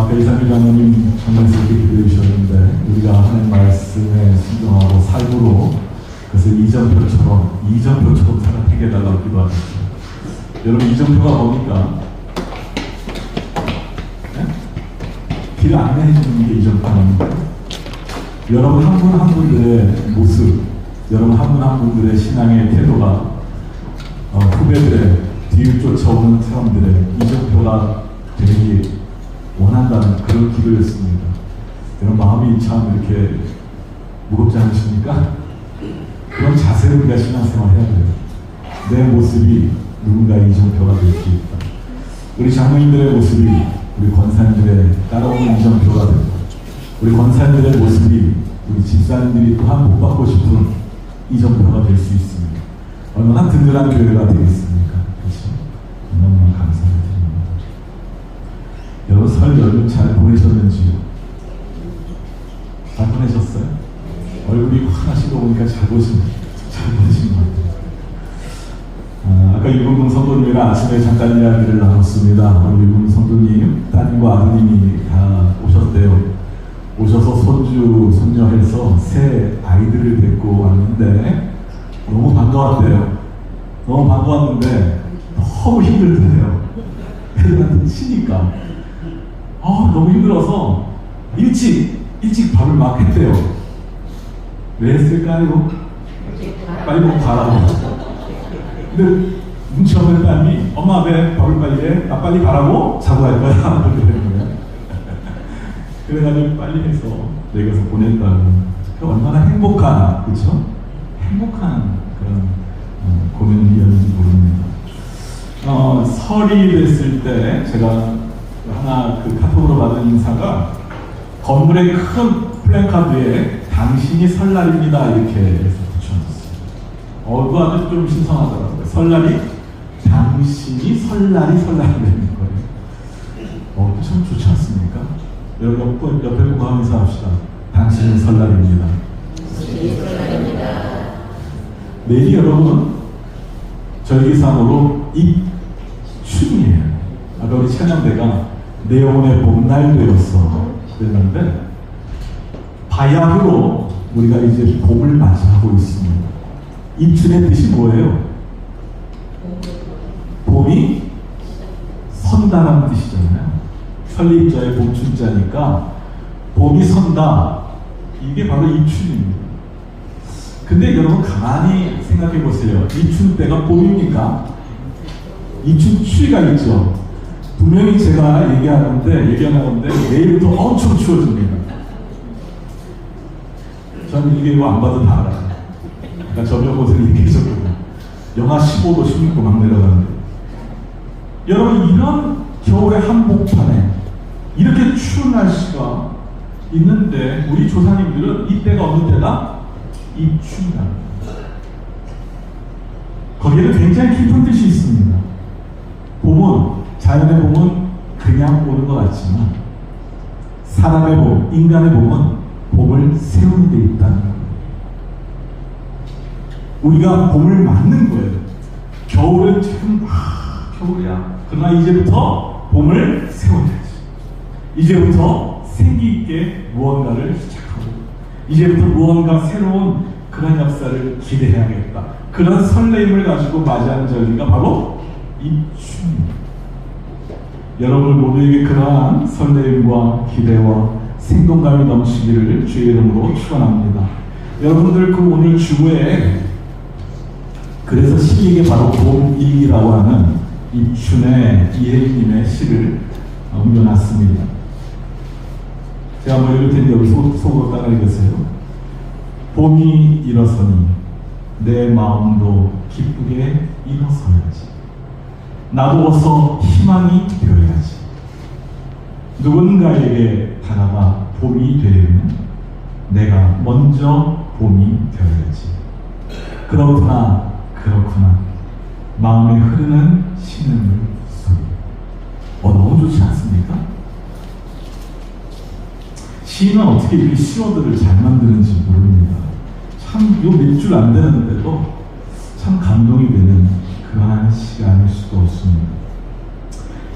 배이상일 장로님 정말스럽게 기도해 주셨는데 우리가 하나님 말씀에 순종하고 삶으로 그것을 이정표처럼 살아가게 해달라고 기도하셨죠. 여러분, 이정표가 뭡니까? 네? 길 안내해 주는 게 이정표입니다. 여러분 한 분 한 분들의 모습, 여러분 한 분 한 분들의 신앙의 태도가 후배들의 뒤를 쫓아오는 사람들의 이정표가 되기 원한다는 그런 기도였습니다. 여러분 마음이 참 이렇게 무겁지 않으십니까? 그런 자세로 우리가 신앙생활 해야 돼요. 내 모습이 누군가의 이정표가 될 수 있다. 우리 장로님들의 모습이 우리 권사님들의 따라오는 이정표가 되고, 우리 권사님들의 모습이 우리 집사님들이 또한 복받고 싶은 이정표가 될 수 있습니다. 얼마나 든든한 교회가 되겠습니까? 그렇죠? 너무너무 감사드립니다. 여러분 설 연휴 잘 보내셨는지요? 잘 보내셨어요? 얼굴이 환하신 거 보니까 잘 보내신 것 같아요. 아까 유분군 성도님이랑 아침에 잠깐 이야기를 나눴습니다. 우리 유분군 성도님 따님과 아드님이 다 오셨대요. 오셔서 손주, 손녀 해서 새 아이들을 데리고 왔는데 너무 반가웠대요. 너무 반가웠는데 너무 힘들대요. 애들한테 치니까 너무 힘들어서 일찍 밥을 막 했대요. 왜 했을까요? 빨리 먹고 가라고. 근데 눈치 없는 딸이 엄마 왜 밥을 빨리 해? 나 빨리 가라고? 자고 갈 거야. 그렇게 되는 거예요. 그래가지고 빨리 해서 내가서 보냈다고. 얼마나 행복한, 그렇죠? 행복한 그런 고민이었는지 모릅니다. 설이 됐을 때 제가 하나 그 카톡으로 받은 인사가 건물의 큰 플랜카드에 당신이 설날입니다 이렇게 해서 붙여놨어요. 그거 아주 좀 신선하더라고요. 설날이 당신이 설날이 되는 거예요. 참 좋지 않습니까? 여러분 옆에 보고 하면서 인사합시다. 당신은 설날입니다. 내일이 여러분 절기상으로 입춘이에요. 아까 우리 찬양대가 내 영혼의 봄날 되었어 그랬는데 바야흐로 우리가 이제 봄을 맞이하고 있습니다. 입춘의 뜻이 뭐예요? 봄이 선다라는 뜻이잖아요. 설립자의 봄춘자니까 봄이 선다, 이게 바로 입춘입니다. 근데 여러분 가만히 생각해 보세요. 입춘 때가 봄입니까? 입춘 추위가 있죠. 분명히 제가 얘기하는데 내일부터 엄청 추워집니다. 저는 이게 뭐 안 봐도 다 알아요. 그러니까 저녁 옷을 얘기해줬거든요. 영하 15도 16도 막 내려가는데, 여러분 이런 겨울의 한복판에 이렇게 추운 날씨가 있는데 우리 조상님들은 이때가 어느 때다? 입춘이다. 거기에는 굉장히 깊은 뜻이 있습니다. 봄은, 자연의 봄은 그냥 오는 것 같지만 사람의 봄, 인간의 봄은 봄을 세우는 데 있다는 거예요. 우리가 봄을 맞는 거예요. 겨울은 지금 겨울이야. 그러나 이제부터 봄을 세워야지. 이제부터 생기 있게 무언가를 시작하고, 이제부터 무언가 새로운 그런 역사를 기대해야겠다. 그런 설레임을 가지고 맞이하는 절기가 바로 입춘입니다. 여러분 모두에게 그러한 설레임과 기대와 생동감이 넘치기를 주의 이름으로 축원합니다. 여러분들 그 오늘 주보에 그래서 시에게 바로 봄일기라고 하는 입춘의 이혜님의 시를 옮겨놨습니다. 제가 한번 읽을 텐데 여기 속으로 따라 읽으세요. 봄이 일어서니 내 마음도 기쁘게 일어서야지. 나도 어서 희망이 되어야지. 누군가에게 다가가 봄이 되려면 내가 먼저 봄이 되어야지. 그렇구나 마음에 흐르는 신음물 소리. 너무 좋지 않습니까? 시인은 어떻게 이렇게 시어들을 잘 만드는지 모릅니다. 참 요 몇 줄 안 되는데도 참 감동이 되는 그러한 시간일 수가 없습니다.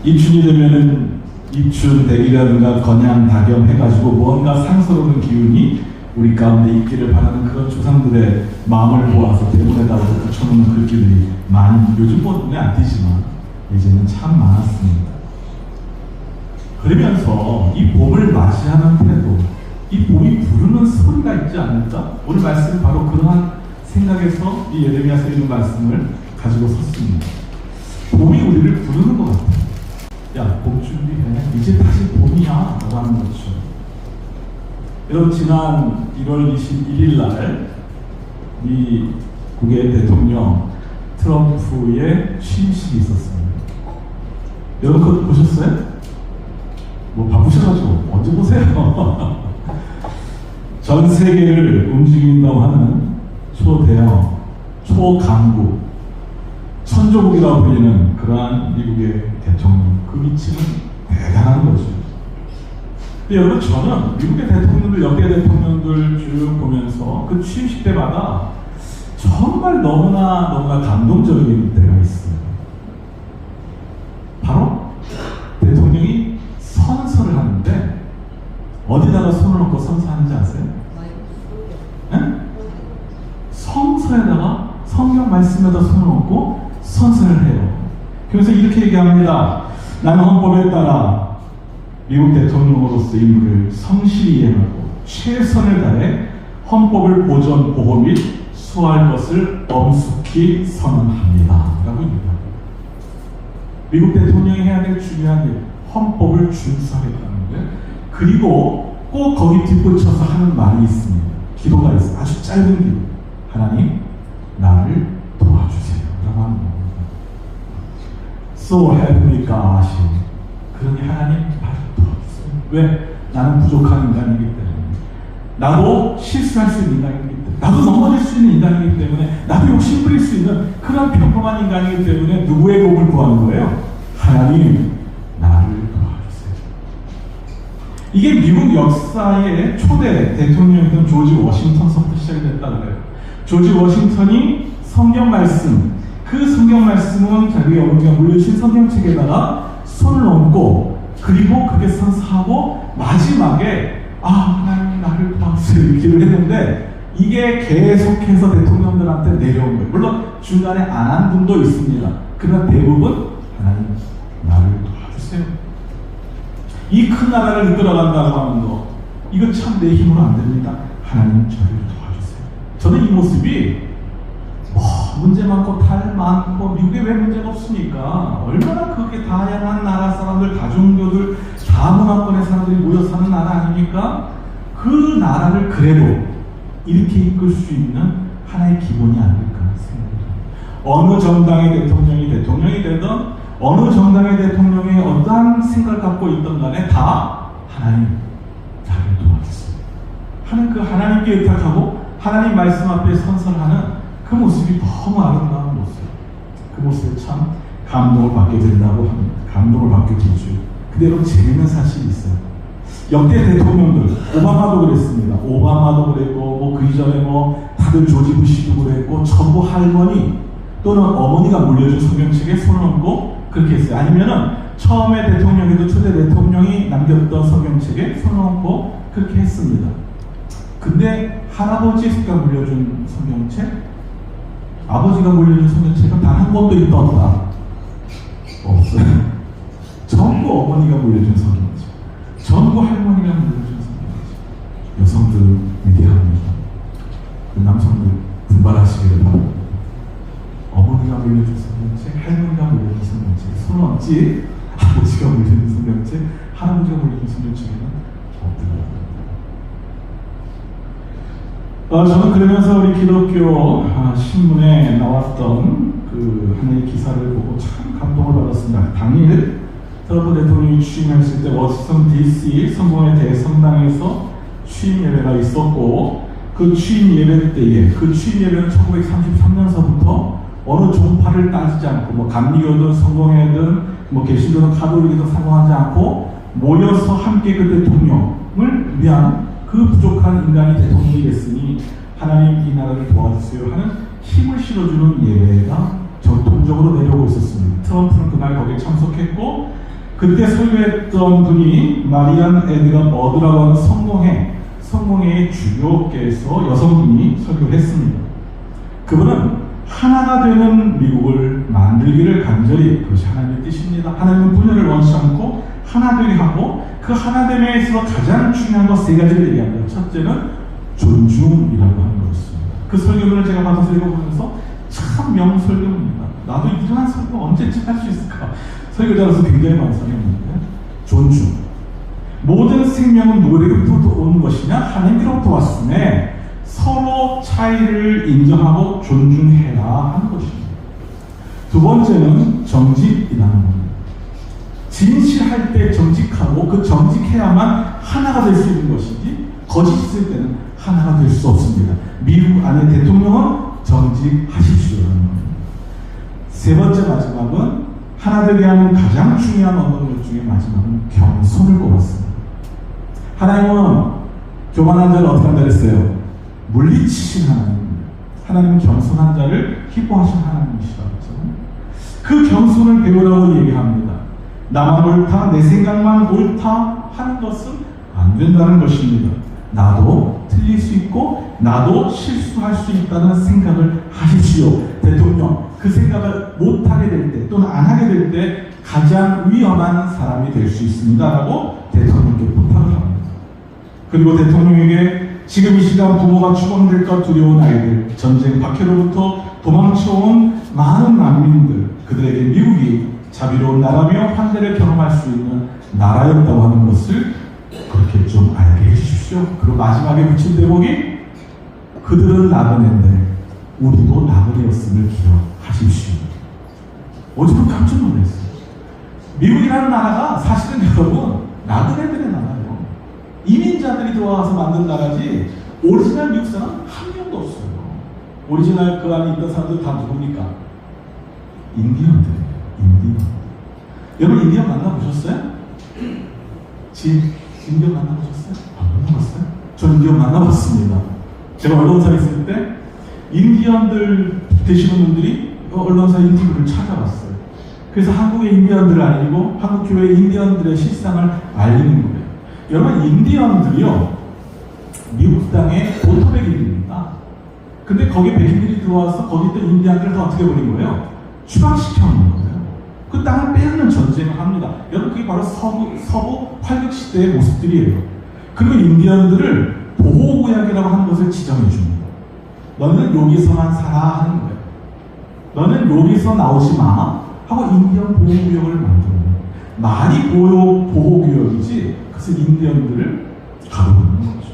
입춘이 되면은 입춘 대기라든가 건양 낙엽 해가지고 뭔가 상스러운 기운이 우리 가운데 있기를 바라는 그런 조상들의 마음을 모아서 대문에다가 붙여놓는 글귀들이 많이, 요즘 눈에 안 띄지만 예전에는 참 많았습니다. 그러면서 이 봄을 맞이하는 태도, 이 봄이 부르는 소리가 있지 않을까? 오늘 말씀은 바로 그러한 생각에서 이 예레미야서 읽은 말씀을 가지고 섰습니다. 봄이 우리를 부르는 것 같아요. 야, 봄 준비해. 이제 다시 봄이야. 라고 하는 거죠. 여러분, 지난 1월 21일 날 미국의 대통령 트럼프의 취임식이 있었습니다. 여러분 그거 보셨어요? 뭐 바쁘셔가지고 언제 보세요? 전 세계를 움직인다고 하는 초대형, 초강국, 천조국이라고 불리는 그러한 미국의 대통령, 그 위치는 대단한 거죠. 근데 여러분, 저는 미국의 대통령들, 역대 대통령들 쭉 보면서 그 취임식 때마다 정말 너무나 감동적인 때가 있어요. 바로 대통령이 선서를 하는데 어디다가 손을 얹고 선서하는지 아세요? 네? 성서에다가, 성경 말씀에다 손을 얹고 선서를 해요. 그래서 이렇게 얘기합니다. 나는 헌법에 따라 미국 대통령으로서 임무를 성실히 이행하고 최선을 다해 헌법을 보존, 보호 및 수호할 것을 엄숙히 선언합니다. 라고 얘기합니다. 미국 대통령이 해야 될 중요한 일, 헌법을 준수하겠다는 거예요. 그리고 꼭 거기 뒷붙여서 하는 말이 있습니다. 기도가 있어요. 아주 짧은 기도. 하나님, 나를 도와주세요. 라고 하는 겁니다. So help me God. 그러니 하나님, 나를 도와주세요. 왜? 나는 부족한 인간이기 때문에. 나도 실수할 수 있는 인간이기 때문에. 나도 넘어질 수 있는 인간이기 때문에. 나도 욕심 부릴 수 있는 그런 평범한 인간이기 때문에 누구의 도움을 구하는 거예요? 하나님, 나를 도와주세요. 이게 미국 역사의 초대 대통령이던 조지 워싱턴서부터 시작이 됐다고 해요. 조지 워싱턴이 성경 말씀, 그 성경 말씀은 자기의 어머니가 물려주신 성경책에다가 손을 얹고, 그리고 그게 선서하고 마지막에 하나님 나를 도와주세요 이렇게 했는데, 이게 계속해서 대통령들한테 내려온 거예요. 물론 중간에 안 한 분도 있습니다. 그러나 대부분 하나님 나를 도와주세요. 이 큰 나라를 이끌어간다고 하는 거, 이거 참 내 힘으로 안 됩니다. 하나님 저를 도와주세요. 저는 이 모습이 문제 많고 탈 많고 미국에 왜 문제가 없습니까? 얼마나 그렇게 다양한 나라 사람들, 다종교들, 다문화권의 사람들이 모여 사는 나라 아닙니까? 그 나라를 그래도 이렇게 이끌 수 있는 하나의 기본이 아닐까 생각합니다. 어느 정당의 대통령이 되든 어느 정당의 대통령이 어떠한 생각을 갖고 있던 간에 다 하나님 나를 도와주세요 하는 그 하나님께 의탁하고 하나님 말씀 앞에 선서하는 그 모습이 너무 아름다운 모습. 그 모습에 참 감동을 받게 된다고 합니다. 감동을 받게 되죠. 근데 여러분, 재밌는 사실이 있어요. 역대 대통령들, 오바마도 그랬습니다. 오바마도 그랬고, 그 이전에 다들 조지 부시도 그랬고, 전부 할머니 또는 어머니가 물려준 성경책에 손을 얹고 그렇게 했어요. 아니면은 처음에 대통령에도 초대 대통령이 남겼던 성경책에 손을 얹고 그렇게 했습니다. 근데 할아버지가 물려준 성경책, 아버지가 물려준 성경책은 단 한 권도 있던가 없어요. 전부 어머니가 물려준 성경책, 전부 할머니가 물려준 성경책. 여성들 위대합니다. 남성들 분발하시기를 바랍니다. 어머니가 물려준 성경책, 할머니가 물려준 성경책, 손 얹지 아버지가 물려준 성경책, 할아버지가 물려준 성경책에는 없더라고요. 저는 그러면서 우리 기독교 신문에 나왔던 그 하나의 기사를 보고 참 감동을 받았습니다. 당일 트럼프 대통령이 취임했을 때 워싱턴 DC 성공회 대성당에서 취임 예배가 있었고, 그 취임 예배 때에, 그 취임 예배는 1933년서부터 어느 종파를 따지지 않고 감리교든 성공회든 개신교든 가톨릭이든 상관하지 않고 모여서 함께 그 대통령을 위한 그 부족한 인간이 대통령이 됐으니 하나님 이 나라를 도와주세요 하는 힘을 실어주는 예배가 전통적으로 내려오고 있었습니다. 트럼프는 그날 거기에 참석했고, 그때 설교했던 분이 마리안 에드가 버드라고 하는 성공회의 주교께서 여성분이 설교했습니다. 그분은 하나가 되는 미국을 만들기를 간절히, 그것이 하나님의 뜻입니다. 하나님은 분열을 원치 않고 하나 되게 하고, 그 하나됨에 있어서 가장 중요한 것 세 가지를 얘기합니다. 첫째는 존중이라고 하는 것입니다. 그 설교문을 제가 받아서 읽어보면서 참 명설교입니다. 나도 이런 설교 언제쯤 할 수 있을까? 설교자로서 굉장히 망설였는데, 존중. 모든 생명은 누구에게로부터 오는 것이냐? 하나님께로부터 왔음에 서로 차이를 인정하고 존중해야 하는 것입니다. 두 번째는 정직이라는 겁니다. 진실할 때 정직하고 그 정직해야만 하나가 될 수 있는 것이지, 거짓 있을 때는 하나가 될 수 없습니다. 미국 안에 대통령은 정직하십시오라는 겁니다. 세 번째 마지막은 하나 되게 하는 가장 중요한 어떤 것 중에 마지막은 겸손을 꼽았습니다. 하나님은 교만한 자를 어떻게 한다 그랬어요? 물리치신 하나님입니다. 하나님은 겸손한 자를 기뻐하신 하나님이시라고 했죠. 그 겸손을 배우라고 얘기합니다. 나만 옳다, 내 생각만 옳다 하는 것은 안 된다는 것입니다. 나도 틀릴 수 있고 나도 실수할 수 있다는 생각을 하십시오. 대통령, 그 생각을 못하게 될 때 또는 안 하게 될 때 가장 위험한 사람이 될 수 있습니다 라고 대통령께 부탁을 합니다. 그리고 대통령에게 지금 이 시간 부모가 추방될까 두려운 아이들, 전쟁 박해로부터 도망쳐온 많은 난민들, 그들에게 미국이 자비로운 나라며 환대를 경험할 수 있는 나라였다고 하는 것을 그렇게 좀 알게 해주십시오. 그리고 마지막에 붙인 대목이 그들은 나그네인데 우리도 나그네였음을 기억하십시오. 어제도 깜짝 놀랐어요. 미국이라는 나라가 사실은 여러분 나그네들의 나라예요. 이민자들이 들어와서 만든 나라지 오리지널 미국 사람 한 명도 없어요. 오리지널 그 안에 있던 사람들 다 누굽니까? 인디언들이에요. 인디언. 여러분 인디언 만나보셨어요? 인디언 만나보셨어요? 안 만나봤어요? 저 인디언 만나봤습니다. 제가 언론사에 있을 때 인디언들 되시는 분들이 언론사 인터뷰를 찾아왔어요. 그래서 한국의 인디언들을 알리고 한국 교회 인디언들의 실상을 알리는 거예요. 여러분 인디언들이요 미국 땅의 보토백인입니다. 근데 거기 백인들이 들어와서 거기 있던 인디언들을 다 어떻게 버린 거예요? 추방시켜 놓은 거예요. 그 땅을 빼앗는 전쟁을 합니다. 여러분 그게 바로 서부 활극시대의 모습들이에요. 그리고 인디언들을 보호구역이라고 하는 것을 지정해 줍니다. 너는 여기서만 살아 하는 거예요. 너는 여기서 나오지 마 하고 인디언 보호구역을 만들어요. 말이 보호구역이지 그래서 인디언들을 가둬놓는 거죠.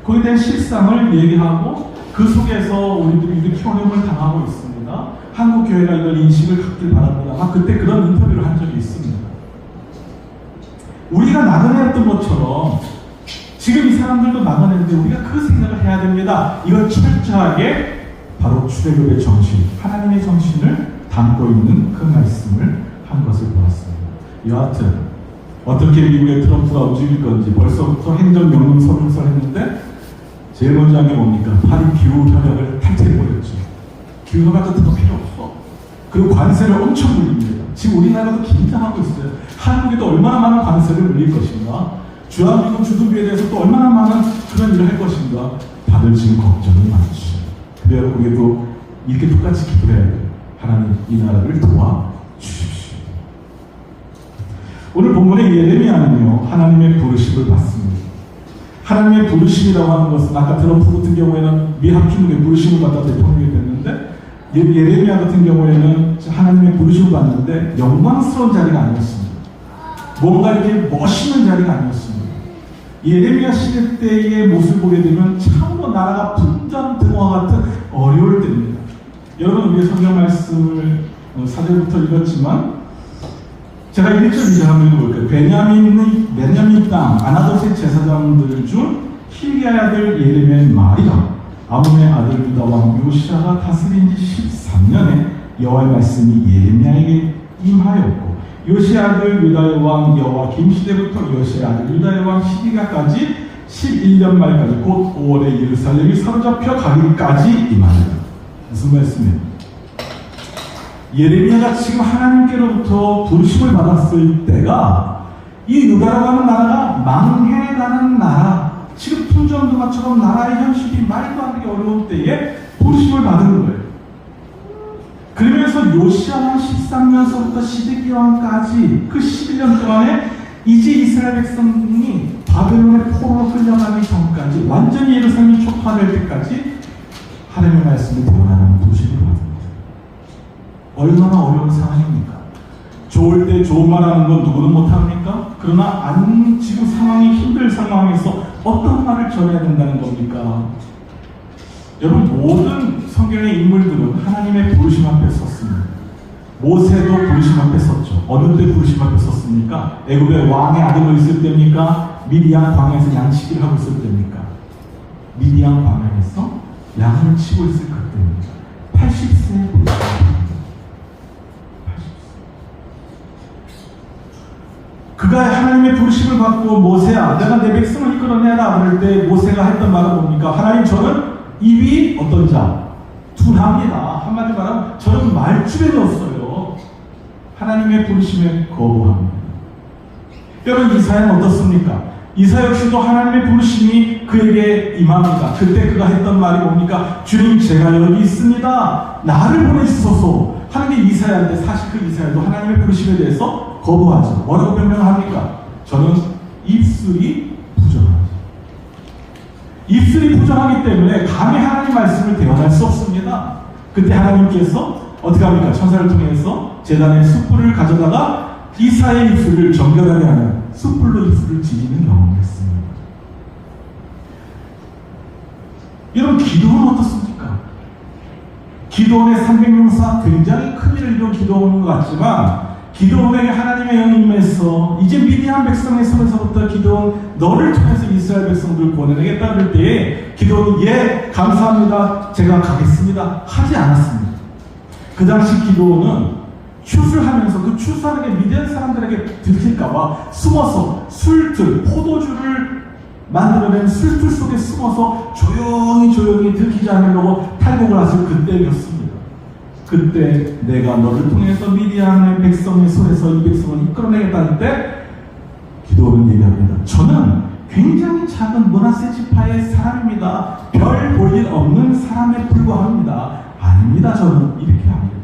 거기에 대한 실상을 얘기하고 그 속에서 우리들이 이렇게 현혹을 당하고 있습니다. 한국 교회가 이걸 인식을 갖길 바랍니다. 그때 그런 인터뷰를 한 적이 있습니다. 우리가 나그네였던 것처럼 지금 이 사람들도 나그네인데 우리가 그 생각을 해야 됩니다. 이걸 철저하게 바로 출애굽의 정신, 하나님의 정신을 담고 있는 그 말씀을 한 것을 보았습니다. 여하튼 어떻게 미국의 트럼프가 움직일 건지 벌써부터 행정명령 서명서를 했는데 제일 먼저 한 게 뭡니까? 파리 기후협약을 탈퇴해버렸죠. 기후협약 같은 거 필요 없어. 그리고 관세를 엄청 물립니다. 지금 우리나라도 긴장하고 있어요. 한국에도 얼마나 많은 관세를 물릴 것인가? 주한미군 주둔비에 대해서 또 얼마나 많은 그런 일을 할 것인가? 다들 지금 걱정이 많죠. 근데 여러분 우리도 이렇게 똑같이 기도해야 돼요. 하나님 이 나라를 도와주십시오. 오늘 본문의 예레미야는요 하나님의 부르심을 받습니다. 하나님의 부르심이라고 하는 것은 아까 트럼프 같은 경우에는 미합중국의 부르심을 받아 대통령이 됐는데 예레미야 같은 경우에는 하나님의 부르심을 받는데 영광스러운 자리가 아니었습니다. 뭔가 이렇게 멋있는 자리가 아니었습니다. 예레미야 시대 때의 모습을 보게 되면 참으로 나라가 분전등화 같은 어려울 때입니다. 여러분 우리의 성경 말씀을 4절부터 읽었지만 제가 1절 2절 한번 읽어볼게요. 베냐민 땅 아나돗의 제사장들 중 hil기야의 아들 예레미야의 말이라. 아몬의 아들 유다 왕 요시야가 다스린 지 13년에 여호와의 말씀이 예레미야에게 임하였고 요시야 아들 유다의 왕 여호와김 시대부터 요시야 아들 유다의 왕 시기가까지 11년 말까지 곧 5월에 예루살렘이 사로잡혀 가기까지 임하였다. 무슨 말씀이에요? 예레미야가 지금 하나님께로부터 부르심을 받았을 때가 이 유다라고 하는 나라가 망해가는 나라, 지금 풍전등화처럼 나라의 현실이 말도 안 되게 어려운 때에 부르심을 받은 거예요. 그러면서 요시아왕 13년서부터 시드기야 왕까지 그 11년 동안에 이제 이스라엘 백성이 바벨론의 포로로 끌려가기 전까지 완전히 예루살렘이 초토화될 때까지 하나님의 말씀을 대언하는 부르심을 받습니다. 얼마나 어려운 상황입니까? 좋을 때 좋은 말 하는 건 누구는 못합니까? 그러나 지금 상황이 힘들 상황에서 어떤 말을 전해야 된다는 겁니까? 여러분, 모든 성경의 인물들은 하나님의 부르심 앞에 섰습니다. 모세도 부르심 앞에 섰죠. 어느 때 부르심 앞에 섰습니까? 애굽의 왕의 아들로 있을 때입니까? 미디안 광야에서 양치기를 하고 있을 때입니까? 미디안 광야에서 양을 치고 있을 그때입니다. 80세에 부르심. 80세. 그가 하나님의 부르심을 받고 모세야, 내가 내 백성을 이끌어내라 그럴 때 모세가 했던 말은 뭡니까? 하나님, 저는 입이 어떤 자? 둔합니다. 한마디 말하면 저는 말주변이었어요. 하나님의 부르심에 거부합니다. 여러분, 이사야는 어떻습니까? 이사야 역시도 하나님의 부르심이 그에게 임합니다. 그때 그가 했던 말이 뭡니까? 주님, 제가 여기 있습니다. 나를 보내주소서 하는 게 이사야인데, 사실 그 이사야도 하나님의 부르심에 대해서 거부하죠. 뭐라고 변명합니까? 저는 입술이 부정합니다. 입술이 부정하기 때문에 감히 하나님 말씀을 대언할 수 없습니다. 그때 하나님께서 어떻게 합니까? 천사를 통해서 제단의 숯불을 가져다가 이사야의 입술을 정결하게 하는 숯불로 입술을 지지는 경험을 했습니다. 여러분, 기도는 어떻습니까? 기도원의 300명사 굉장히 큰 일을 이룬 기도원인 것 같지만, 기도원에게 하나님의 영이 임해서 이제 미디안 백성의 손에서부터 기도원, 너를 통해서 이스라엘 백성들을 구원해내겠다 그럴 때에 기도원이 예, 감사합니다, 제가 가겠습니다 하지 않았습니다. 그 당시 기도원은 추수하면서 그 추수하는 게 미디안 사람들에게 들킬까봐 숨어서 술틀, 포도주를 만들어낸 술틀 속에 숨어서 조용히 들키지 않으려고 탈곡을 하실 그때였습니다. 그때 내가 너를 통해서 미디안의 백성의 손에서 이 백성을 이끌어내겠다는 때 기도원은 얘기합니다. 저는 굉장히 작은 므낫세 지파의 사람입니다. 별 볼 일 없는 사람에 불과합니다. 아닙니다. 저는 이렇게 합니다.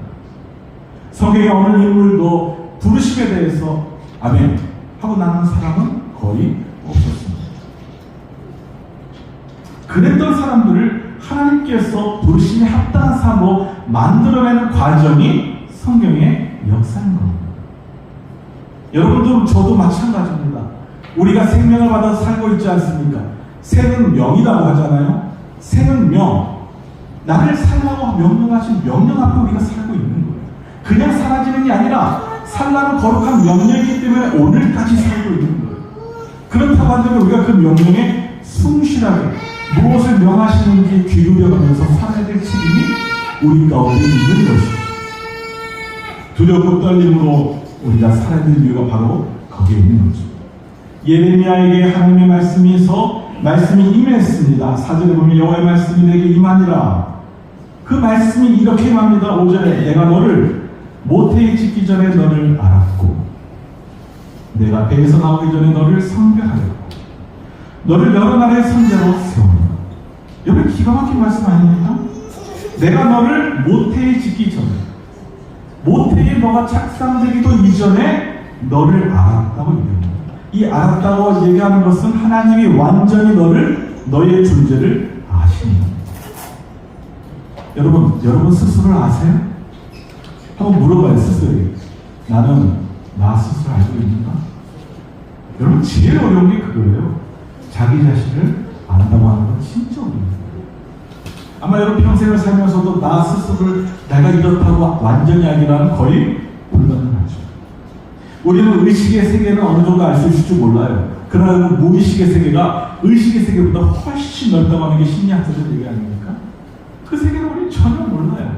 성경의 어느 인물도 부르심에 대해서 아멘 하고 나는 사람은 거의 없었습니다. 그랬던 사람들을 하나님께서 부르심에 합당한 삶으로 만들어내는 과정이 성경의 역사인 겁니다. 여러분도 저도 마찬가지입니다. 우리가 생명을 받아서 살고 있지 않습니까? 생은 명이라고 하잖아요. 생은 명. 나를 살라고 명령하신 명령 앞에 우리가 살고 있는 거예요. 그냥 사라지는 게 아니라 살라는 거룩한 명령이기 때문에 오늘까지 살고 있는 거예요. 그렇다고 한다면 우리가 그 명령에 충실하게 무엇을 명하시는지 귀기울여가면서 살아야 될 책임이 우리 가운데 있는 것이죠. 두렵고 떨림으로 우리가 살아야 될 이유가 바로 거기에 있는 거죠. 예레미야에게 하나님의 말씀이 임했습니다. 4절에 보면 여호와의 말씀이 내게 임하니라. 그 말씀이 이렇게 임합니다. 5절에 내가 너를 모태에 짓기 전에 너를 알았고 내가 배에서 나오기 전에 너를 성별하였고 너를 여러 나라의 선자로 세우리라. 여러분, 기가 막힌 말씀 아닙니까? 내가 너를 모태에 짓기 전에, 모태에 너가 착상되기도 이전에 너를 알았다고 얘기합니다. 이 알았다고 얘기하는 것은 하나님이 완전히 너의 존재를 아십니다. 여러분 스스로를 아세요? 한번 물어봐요, 스스로에게. 나는 나 스스로 알고 있는가? 여러분, 제일 어려운 게 그거예요. 자기 자신을 안다고 하는 건 진짜 어려워요. 아마 여러분 평생을 살면서도 나 스스로를 내가 이렇다고 완전히 알기라는 거의 불가능하죠. 우리는 의식의 세계는 어느 정도 알 수 있을 줄 몰라요. 그러나 무의식의 세계가 의식의 세계보다 훨씬 넓다고 하는 게 심리학자들 얘기 아닙니까? 그 세계는 우리 전혀 몰라요.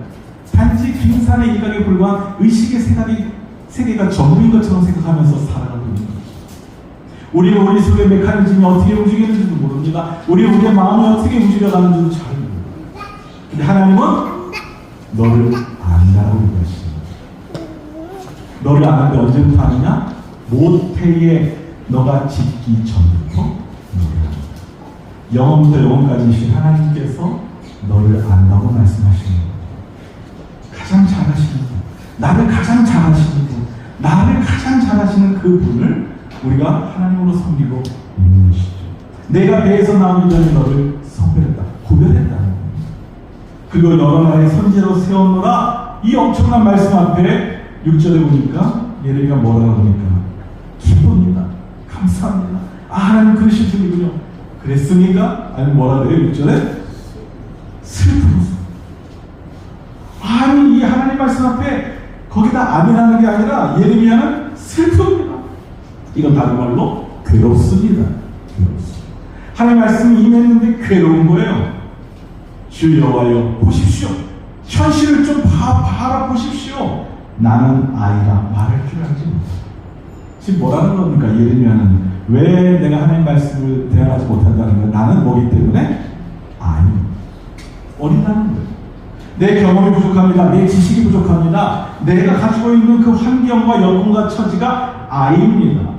단지 빙산의 일각에 불과한 의식의 세계가 전부인 것처럼 생각하면서 살아가고 있는 거죠. 우리는 우리 속의 메커니즘이 어떻게 움직이는지도 모릅니다. 우리의 마음이 어떻게 움직여가는지도 잘 모릅니다. 근데 하나님은 너를 안다고 얘기하십니다. 너를 아는데 언제부터 아느냐? 모태에 너가 짓기 전부터 너를 안다. 영원부터 영원까지이신 하나님께서 너를 안다고 말씀하시는 거예요. 가장 잘하시는 분, 나를 가장 잘하시는 분, 나를 가장 잘하시는 그 분을 우리가 하나님으로 섬기고 있는 것이죠. 내가 배에서 나오기 전에 너를 선별했다, 구별했다는 겁니다. 그리고 여러 나라의 선지자로 세웠노라. 이 엄청난 말씀 앞에 6절에 보니까 예레미야가 뭐라고 하니까 기쁩니다, 감사합니다, 아 하나님 그러신 분이군요. 그랬습니까? 아니 뭐라 그래요? 6절에 슬픔. 아니 이 하나님 말씀 앞에 거기다 아멘하는 게 아니라 예레미야는 슬픕니다. 이건 다른 말로 괴롭습니다. 괴롭습니다. 하나님 말씀이 임했는데 괴로운 거예요. 주 여호와여 보십시오. 현실을 좀 바라보십시오. 나는 아이라 말할 줄 알지 못한다. 지금 뭐라는 겁니까? 예레미야는 왜 내가 하나님 말씀을 대항하지 못한다는 거예요? 나는 뭐기 때문에? 아니, 어리다는 거예요. 내 경험이 부족합니다. 내 지식이 부족합니다. 내가 가지고 있는 그 환경과 여건과 처지가 아이입니다.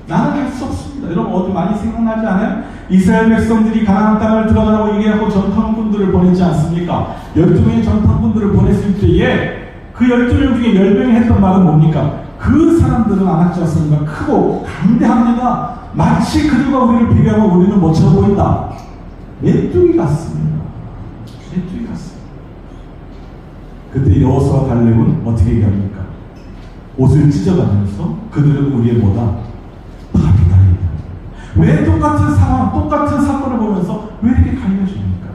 나는 할 수 없습니다. 여러분 어디 많이 생각나지 않아요? 이스라엘 백성들이 가나안 땅을 들어가라고 얘기하고 전통군들을 보냈지 않습니까? 12명의 전통군들을 보냈을 때에 그 12명 중에 10명이 했던 말은 뭡니까? 그 사람들은 안악자였습니다. 크고 강대합니다. 마치 그들과 우리를 비교하면 우리는 못쳐 보인다. 메뚜기 같습니다. 메뚜기 같습니다. 그때 여호수아와 갈렙은 어떻게 얘기합니까? 옷을 찢어가면서 그들은 우리의 뭐다? 밥이다. 왜 똑같은 상황, 똑같은 사건을 보면서 왜 이렇게 갈려집니까?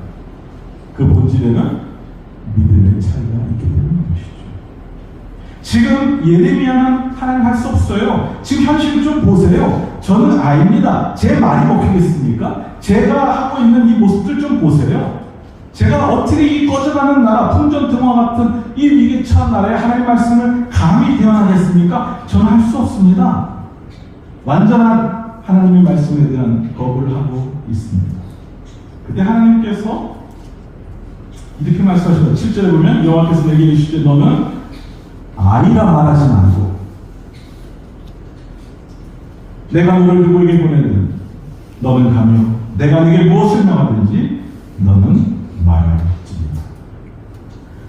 그 본질에는 믿음의 차이가 있기 때문인 것이죠. 지금 예레미야는 하나님 할 수 없어요. 지금 현실을 좀 보세요. 저는 아입니다. 제 말이 먹히겠습니까? 제가 하고 있는 이 모습들 좀 보세요. 제가 어떻게 이 꺼져가는 나라, 풍전등화 같은 이 위기에 처한 나라에 하나님 말씀을 감히 대언하겠습니까? 저는 할 수 없습니다. 완전한 하나님의 말씀에 대한 거부를 하고 있습니다. 그때 하나님께서 이렇게 말씀하셨다. 7절에 보면 여호와께서 내게 이르시되 너는 아이라 말하지 말고 내가 너를 누구에게 보내든 너는 가며 내가 네게 무엇을 명하든지 너는 말할지니라.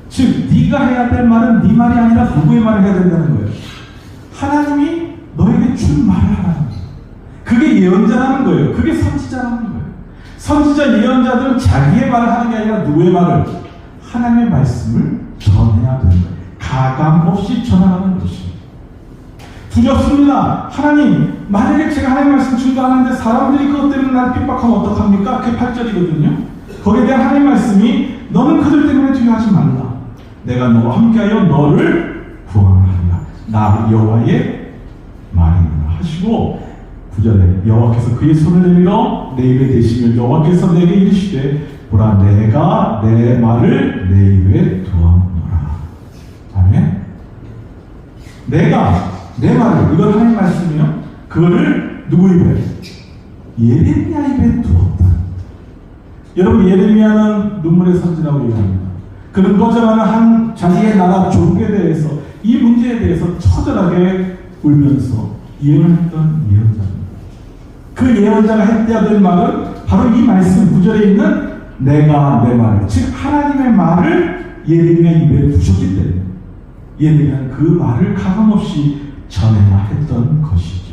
즉 네가 해야 될 말은 네 말이 아니라 누구의 말을 해야 된다는 거예요. 하나님이 너에게 준 말을 하라는 거예요. 그게 예언자라는 거예요. 그게 선지자라는 거예요. 선지자 예언자들은 자기의 말을 하는 게 아니라 누구의 말을? 하나님의 말씀을 전해야 되는 거예요. 가감 없이 전하는 것입니다. 두렵습니다. 하나님, 만약에 제가 하나님 말씀 증거하는데 사람들이 그것 때문에 나를 핍박하면 어떡합니까? 그게 8절이거든요. 거기에 대한 하나님 말씀이 너는 그들 때문에 두려워하지 말라. 내가 너와 함께하여 너를 구원하리라. 나 여호와의 말이니라 하시고 9절에 여호와께서 그의 손을 내밀어 내 입에 대시며 여호와께서 내게 이르시되 보라 내가 내 말을 내 입에 두었노라. 아멘. 내가 내 말을, 이건 하나님 말씀이요, 그거를 누구 입에? 예레미야 입에 두었다. 여러분 예레미야는 눈물의 선지라고 얘기합니다. 그는 꺼져가는 한 자기의 나라 종에 대해서 이 문제에 대해서 처절하게 울면서 예언했던 예언자입니다. 그 예언자가 했어야 될 말은 바로 이 말씀 9절에 있는 내가 내 말을, 즉 하나님의 말을 예레미야 입에 두셨기 때문에 예레미야는 그 말을 가감없이 전해야 했던 것이죠.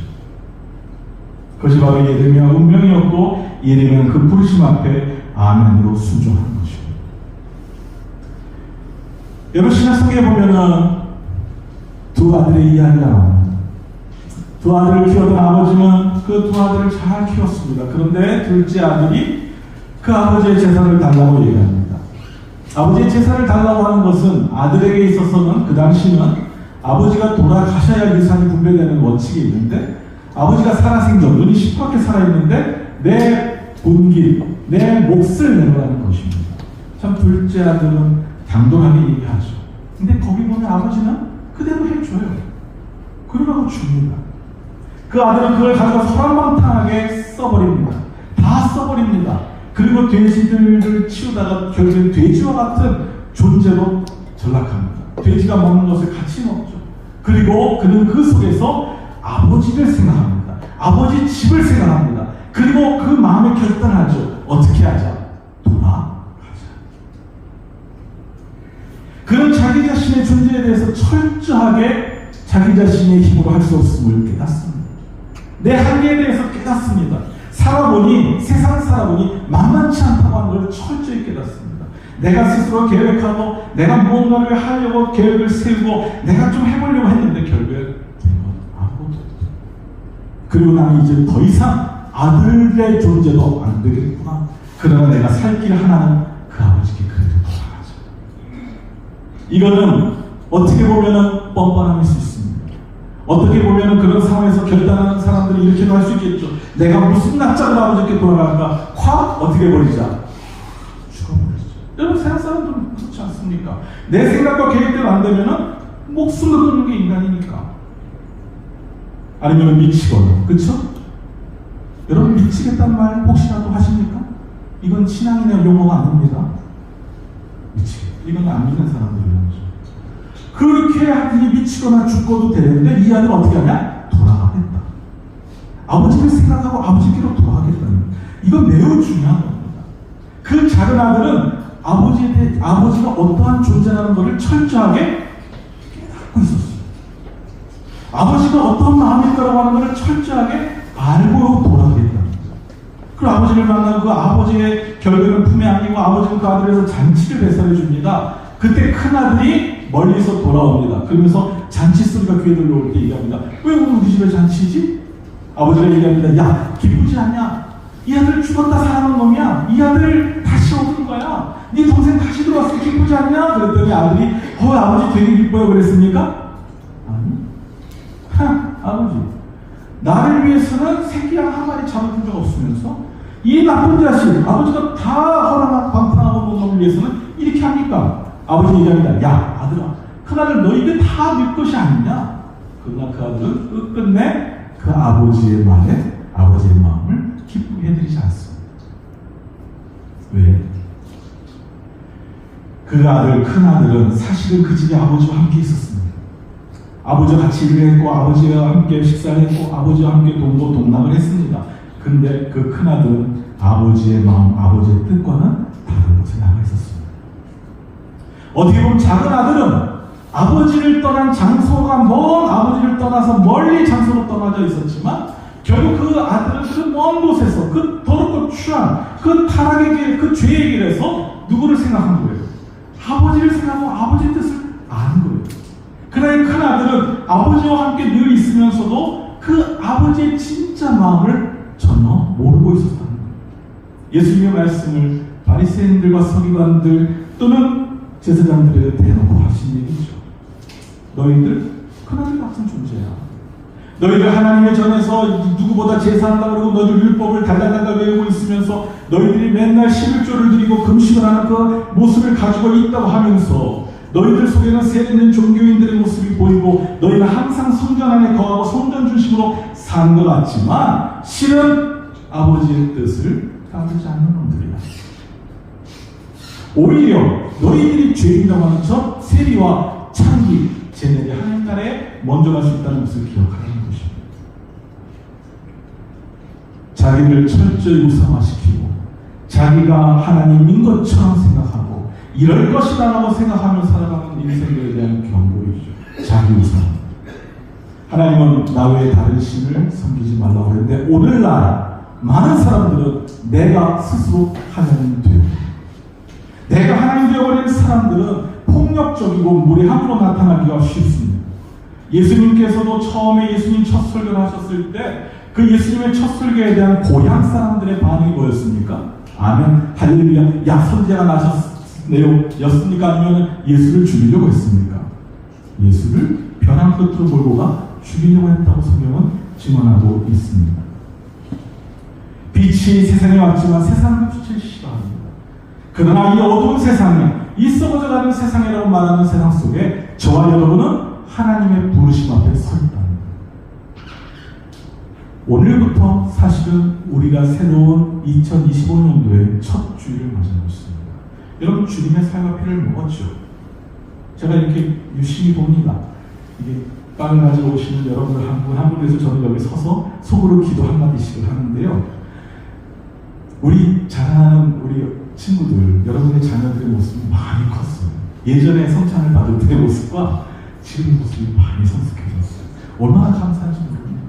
그것이 바로 예레미야 운명이었고 예레미야는 그 부르심 앞에 아멘으로 순종한 것입니다. 여러분 신약성경에 보면은 두 아들의 이야기가 나옵니다. 두 아들을 키우던 아버지는 그 두 아들을 잘 키웠습니다. 그런데 둘째 아들이 그 아버지의 재산을 달라고 얘기합니다. 아버지의 재산을 달라고 하는 것은 아들에게 있어서는 그 당시는 아버지가 돌아가셔야 유산이 분배되는 원칙이 있는데 아버지가 살아생전 눈이 시퍼렇게 살아있는데 내 본길, 내 몫을 내놓으라는 것입니다. 참 둘째 아들은 당돌하게 얘기하죠. 근데 거기 보면 아버지는 그대로 해줘요. 그러라고 줍니다. 그 아들은 그걸 가져가서 허랑방탕하게 써버립니다. 다 써버립니다. 그리고 돼지들을 치우다가 결국엔 돼지와 같은 존재로 전락합니다. 돼지가 먹는 것을 같이 먹죠. 그리고 그는 그 속에서 아버지를 생각합니다. 아버지 집을 생각합니다. 그리고 그 마음에 결단하죠. 어떻게 하자? 돌아가자. 그는 자기 자신의 존재에 대해서 철저하게 자기 자신의 힘으로 할 수 없음을 깨닫습니다. 내 한계에 대해서 깨닫습니다. 살아보니, 세상 살아보니 만만치 않다고 하는 걸 철저히 깨닫습니다. 내가 스스로 계획하고 내가 무언가를 하려고 계획을 세우고 내가 좀 해보려고 했는데 결국에 아무것도 없다. 그리고 나는 이제 더 이상 아들의 존재도 안 되겠구나. 그러나 내가 살 길 하나는 그 아버지께 그래도 돌아가자. 이거는 어떻게 보면은 뻔뻔함일 수 있습니다. 어떻게 보면은 그런 상황에서 결단하는 사람들이 이렇게도 할 수 있겠죠. 내가 무슨 낯짝으로 아버지께 돌아갈까? 확 어떻게 버리자? 죽어버리죠. 여러분 세상 사람들은 그렇지 않습니까? 내 생각과 계획대로 안 되면은 목숨을 끊는 게 인간이니까. 아니면 미치거나, 그렇죠? 여러분 미치겠다는 말 혹시라도 하십니까? 이건 신앙인의 용어가 아닙니다. 미치겠다. 이건 안 믿는 사람들이라는 거죠. 그렇게 아들이 미치거나 죽고도 되는데 이 아들은 어떻게 하냐? 돌아가겠다. 아버지를 생각하고 아버지께로 돌아가겠다는 거예요. 이건 매우 중요한 겁니다. 그 작은 아들은 아버지가 어떠한 존재라는 것을 철저하게 깨닫고 있었어요. 아버지가 어떤 마음일까라고 하는 것을 철저하게 알고 돌아가겠다는 거예요. 그 아버지를 만나고 그 아버지의 결국은 품에 안기고 아버지는 그 아들에서 잔치를 배설해 줍니다. 그때 큰 아들이 멀리서 돌아옵니다. 그러면서 잔치 소리가 귀에 들려올 때 얘기합니다. 왜 오늘 우리 집에 잔치지? 아버지가 얘기합니다. 야, 기쁘지 않냐? 이 아들 죽었다 살아난 놈이야. 이 아들 다시 얻은 거야. 네 동생 다시 들어왔을 때 기쁘지 않냐? 그랬더니 아들이 아버지 되게 기뻐요 그랬습니까? 아니. 아버지, 나를 위해서는 새끼랑 한 마리 잡아준 적 없으면서 이 나쁜 자식, 아버지가 다 허락하고 방탕하고 놓은 놈을 위해서는 이렇게 합니까? 아버지 얘기합니다. 야, 아들아, 큰아들 너희들 다 네 것이 아니냐? 그러나 그 아들은 끝끝내 그 아버지의 말에 아버지의 마음을 기쁘게 해드리지 않습니다. 왜? 그 아들, 큰 아들은 사실은 그 집에 아버지와 함께 있었습니다. 아버지와 같이 일을 했고 아버지와 함께 식사를 했고 아버지와 함께 동고동락을 했습니다. 근데 그 큰 아들은 아버지의 마음, 아버지의 뜻과는 다른 곳에 나가 있었습니다. 어떻게 보면 작은 아들은 아버지를 떠난 장소가 먼 아버지를 떠나서 멀리 장소로 떠나져 있었지만 결국 그 아들은 그 먼 곳에서 그 더럽고 추한 그 타락의 길, 그 죄의 길에서 누구를 생각한 거예요? 아버지를 생각하고 아버지의 뜻을 아는 거예요. 그러나 큰 아들은 아버지와 함께 늘 있으면서도 그 아버지의 진짜 마음을 전혀 모르고 있었다는 거예요. 예수님의 말씀을 바리새인들과 서기관들 또는 제사장들에 대놓고 하신 얘기죠. 너희들 큰아들 같은 존재야. 너희들 하나님의 전에서 누구보다 제사한다고 그러고 너희들 율법을 달달달달 외우고 있으면서 너희들이 맨날 11조를 드리고 금식을 하는 그 모습을 가지고 있다고 하면서 너희들 속에는 세례는 종교인들의 모습이 보이고 너희는 항상 성전 안에 거하고 성전 중심으로 사는 것 같지만 실은 아버지의 뜻을 따르지 않는 놈들이야. 오히려 너희들이 죄인이라고 하는 첫 세리와 창기, 쟤네들이 하나님 나라에 먼저 갈 수 있다는 것을 기억하라는 것입니다. 자기를 철저히 우상화시키고 자기가 하나님인 것처럼 생각하고 이럴 것이다라고 생각하며 살아가는 인생들에 대한 경고이죠. 자기 우상. 하나님은 나 외에 다른 신을 섬기지 말라고 하는데 오늘날 많은 사람들은 내가 스스로 하나님 되고 내가 하나님 되어버린 사람들은 폭력적이고 무례함으로 나타나기가 쉽습니다. 예수님께서도 처음에 예수님 첫 설교를 하셨을 때 그 예수님의 첫 설교에 대한 고향 사람들의 반응이 뭐였습니까? 아멘, 할렐루야, 야 선지자가 나셨네요 였습니까? 아니면 예수를 죽이려고 했습니까? 예수를 벼랑 끝으로 몰고 가 죽이려고 했다고 성경은 증언하고 있습니다. 빛이 세상에 왔지만 세상은 빛을 싫어합니다. 그러나 이 어두운 세상에, 이 썩어져가는 세상이라고 말하는 세상 속에 저와 여러분은 하나님의 부르심 앞에 서 있다는 거예요. 오늘부터 사실은 우리가 새로운 2025년도의 첫 주일을 맞이하고 있습니다. 여러분 주님의 살과 피를 먹었죠. 제가 이렇게 유심히 봅니다. 이게 빵을 가지고 오시는 여러분들 한 분 한 분에서 저는 여기 서서 속으로 기도 한마디씩을 하는데요. 우리 자라나는 우리 친구들, 여러분의 자녀들의 모습이 많이 컸어요. 예전에 성찬을 받을 때의 모습과 지금 모습이 많이 성숙해졌어요. 얼마나 감사한지 모릅니다.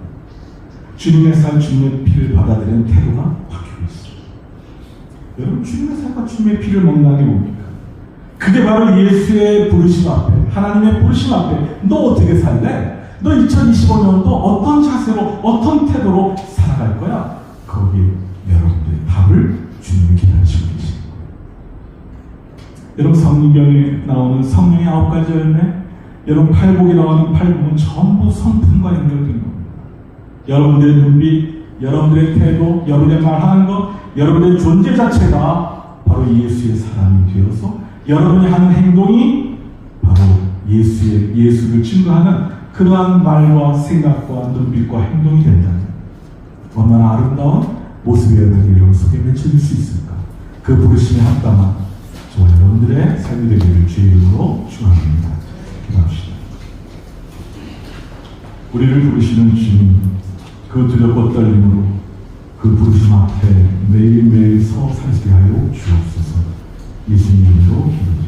주님의 살, 주님의 피를 받아들이는 태도가 바뀌고 있어요. 여러분, 주님의 살과 주님의 피를 먹는 게 뭡니까? 그게 바로 예수의 부르심 앞에, 하나님의 부르심 앞에 너 어떻게 살래? 너 2025년도 어떤 자세로, 어떤 태도로 살아갈 거야? 거기에 여러분들의 답을 주님이 기다리시고 계십니다. 여러분, 성경에 나오는 성령의 9가지 열매, 여러분 팔복에 나오는 팔복은 전부 성품과 연결된 겁니다. 여러분들의 눈빛, 여러분들의 태도, 여러분의 말하는 것, 여러분의 존재 자체가 바로 예수의 사람이 되어서 여러분이 하는 행동이 바로 예수를 증거하는 그러한 말과 생각과 눈빛과 행동이 된다면 얼마나 아름다운 모습의 여러분이 여러분 속에 맺혀질 수 있을까? 그 부르심에 합당한 저와 여러분들의 삶이 되기를 주의 이름으로 축원합니다. 기도합시다. 우리를 부르시는 주님, 그 두렵고 떨림으로 그 부르심 앞에 매일매일 서 살게 하여 주옵소서. 예수님 이름으로 기도합니다.